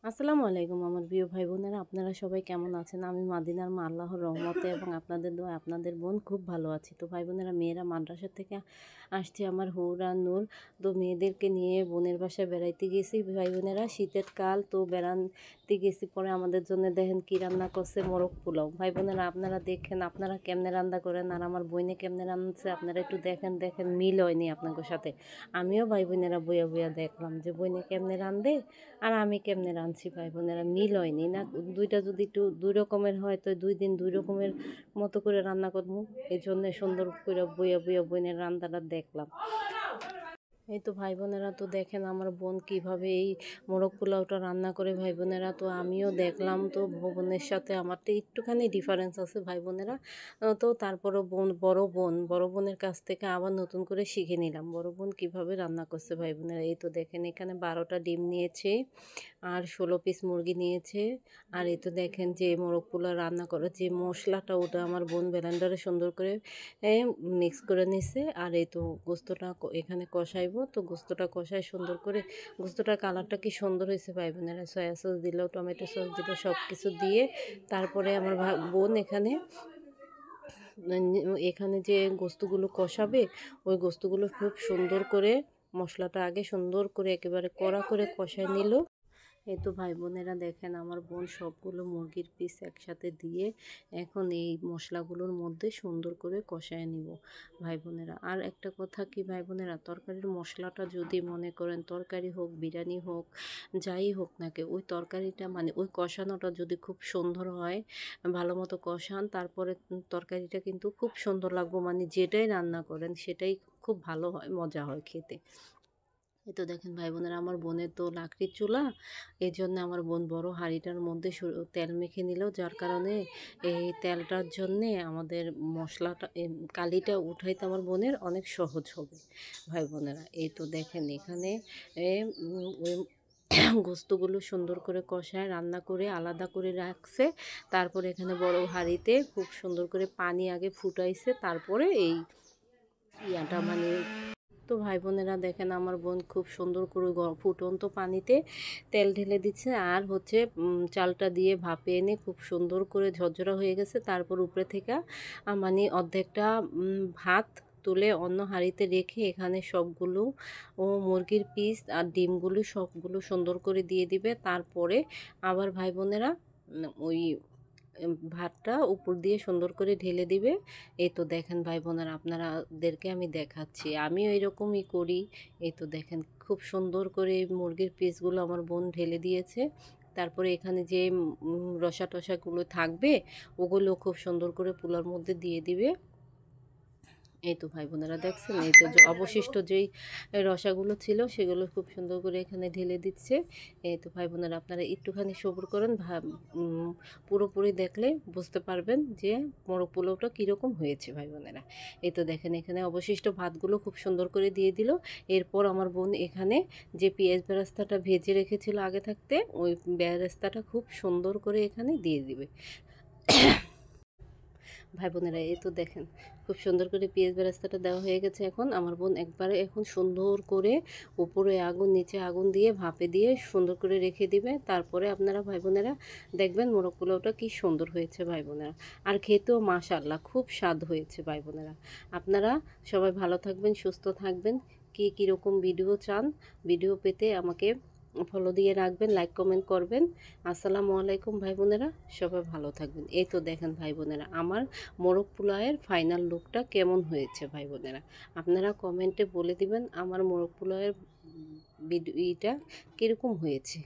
আসসালামু আলাইকুম আমার প্রিয় ভাই বোনেরা, আপনারা সবাই কেমন আছেন? আমি মাদিনার মা আল্লাহর রহমতে এবং আপনাদের দোয়া আপনাদের বোন খুব ভালো আছি। তো ভাই বোনেরা, মেয়েরা মাদ্রাসা থেকে আসছে আমার হুর আর নূর। তো মেয়েদেরকে নিয়ে বোনের বাসায় বেড়াইতে গেছি ভাই বোনেরা, শীতের কাল তো বেড়াতে গেছি। পরে আমাদের জন্য দেখেন কি রান্না করছে, মোরগ পোলাও। ভাই বোনেরা আপনারা দেখেন আপনারা কেমনে রান্না করেন আর আমার বইনে কেমনে রান্নাছে আপনারা একটু দেখেন মিল হয়নি আপনাদের সাথে। আমিও ভাই বোনেরা বইয়া বইয়া দেখলাম যে বইনে কেমনে রান্ধে আর আমি কেমনে রাঁধছি। ভাই বোনেরা মিল হয়নি না, দুইটা যদি একটু দুই রকমের হয় তো 2 দিন 2 রকমের মতো করে রান্না করবো। এই জন্য সুন্দর করে বইয়া বইয়া বোনের রান্নাটা দেখলাম। এই তো ভাই বোনেরা, তো দেখেন আমার বোন কিভাবে এই মোরগ পোলাওটা রান্না করে ভাই বোনেরা। তো আমিও দেখলাম, তো বোনের সাথে আমার তো একটুখানি ডিফারেন্স আছে ভাই বোনেরা। তো তারপরও বড় বোনের কাছ থেকে আবার নতুন করে শিখে নিলাম বড় বোন কিভাবে রান্না করছে ভাই বোনেরা। এই তো দেখেন এখানে 12টা ডিম নিয়েছে আর 16 পিস মুরগি নিয়েছে। আর এই তো দেখেন যে মোরগ পোলাও রান্না করার যে মশলাটা ওটা আমার বোন ব্লেন্ডারে সুন্দর করে মিক্স করে নিছে। আর এই তো গোস্তটা এখানে কষাইবো, তো গোস্তটা কষাই সুন্দর করে। গোস্তটার কালারটা কি সুন্দর হয়েছে ভাই বোনেরা, সয়া সস দিল, টমেটো সস দিল, সব কিছু দিয়ে তারপরে আমার বোন এখানে এখানে যে গোস্তগুলো কষাবে ওই গোস্তগুলো খুব সুন্দর করে মশলাটা আগে সুন্দর করে একেবারে কড়া করে কষায় নিল। এই তো ভাই বোনেরা দেখেন আমার বোন সবগুলো মুরগির পিস একসাথে দিয়ে এখন এই মশলাগুলোর মধ্যে সুন্দর করে কষায় নিব ভাই বোনেরা। আর একটা কথা কি ভাই বোনেরা, তরকারির মশলাটা যদি মনে করেন তরকারি হোক বিরিয়ানি হোক যাই হোক না কে, ওই তরকারিটা মানে ওই কষানোটা যদি খুব সুন্দর হয়, ভালো মতো কষান, তারপরে তরকারিটা কিন্তু খুব সুন্দর লাগবে। মানে যেটাই রান্না করেন সেটাই খুব ভালো হয়, মজা হয় খেতে। এই তো দেখেন ভাই বোনেরা, আমার বোনের তো লাকড়ির চুলা, এই জন্য আমার বোন বড় হাঁড়িটার মধ্যে তেল মেখে নিল, যার কারণে এই তেলটার জন্যে আমাদের মশলাটা কালিটা উঠাইতে আমার বোনের অনেক সহজ হবে ভাই বোনেরা। এই তো দেখেন এখানে ওই গোস্তগুলো সুন্দর করে কষায় রান্না করে আলাদা করে রাখছে। তারপরে এখানে বড় হাঁড়িতে খুব সুন্দর করে পানি আগে ফুটাইছে, তারপরে এই ইয়াটা মানে। তো ভাই বোনেরা দেখেন আমার বোন খুব সুন্দর করে ফুটন্ত পানিতে তেল ঢেলে দিচ্ছে আর হচ্ছে চালটা দিয়ে ভাপে এনে খুব সুন্দর করে ঝরঝরা হয়ে গেছে। তারপর উপরে থেকে মানে অর্ধেকটা ভাত তুলে অন্য হাঁড়িতে রেখে এখানে সবগুলো মুরগির পিস আর ডিমগুলো সবগুলো সুন্দর করে দিয়ে দিবে। তারপরে আবার ভাই বোনেরা ওই ভাতটা উপর দিয়ে সুন্দর করে ঢেলে দিবে। এই তো দেখেন ভাই বোনেরা আপনারাদেরকে আমি দেখাচ্ছি, আমিও এরকমই করি। এই তো দেখেন খুব সুন্দর করে মুরগির পিসগুলো আমার বোন ঢেলে দিয়েছে। তারপরে এখানে যে রসা টসাগুলো থাকবে ওগুলো খুব সুন্দর করে পোলার মধ্যে দিয়ে দিবে। এই তো ভাই বোনেরা দেখছেন, এই তো যে অবশিষ্ট যেই রসাগুলো ছিল সেগুলো খুব সুন্দর করে এখানে ঢেলে দিচ্ছে। এই তো ভাই বোনেরা আপনারা একটুখানি সবুর করেন, পুরোপুরি দেখলে বুঝতে পারবেন যে মোরগ পোলাওটা কীরকম হয়েছে ভাই বোনেরা। এই তো দেখেন এখানে অবশিষ্ট ভাতগুলো খুব সুন্দর করে দিয়ে দিল। এরপর আমার বোন এখানে যে পেঁয়াজ বেরেস্তাটা ভেজে রেখেছিল আগে থাকতে, ওই বেরেস্তাটা খুব সুন্দর করে এখানে দিয়ে দিবে ভাই বোনেরা। এই তো দেখেন খুব সুন্দর করে পেঁয়াজ বেরেস্তাটা দেওয়া হয়ে গেছে। এখন আমার বোন একবারে এখন সুন্দর করে উপরে আগুন নিচে আগুন দিয়ে ভাপে দিয়ে সুন্দর করে রেখে দিবে। তারপরে আপনারা ভাই বোনেরা দেখবেন মোরগ পোলাওটা কি সুন্দর হয়েছে ভাই বোনেরা। আর খেতেও মাশাআল্লাহ খুব স্বাদ হয়েছে ভাই বোনেরা। আপনারা সবাই ভালো থাকবেন, সুস্থ থাকবেন। কীরকম ভিডিও চান, ভিডিও পেতে আমাকে ফলো দিয়ে রাখবেন, লাইক কমেন্ট করবেন। আসসালামু আলাইকুম ভাই বোনেরা, সবাই ভালো থাকবেন। এই তো দেখেন ভাই বোনেরা আমার মোরগ পোলাওয়ের ফাইনাল লুকটা কেমন হয়েছে ভাই বোনেরা। আপনারা কমেন্টে বলে দিবেন আমার মোরগ পোলাওয়ের ভিডিওটা কীরকম হয়েছে।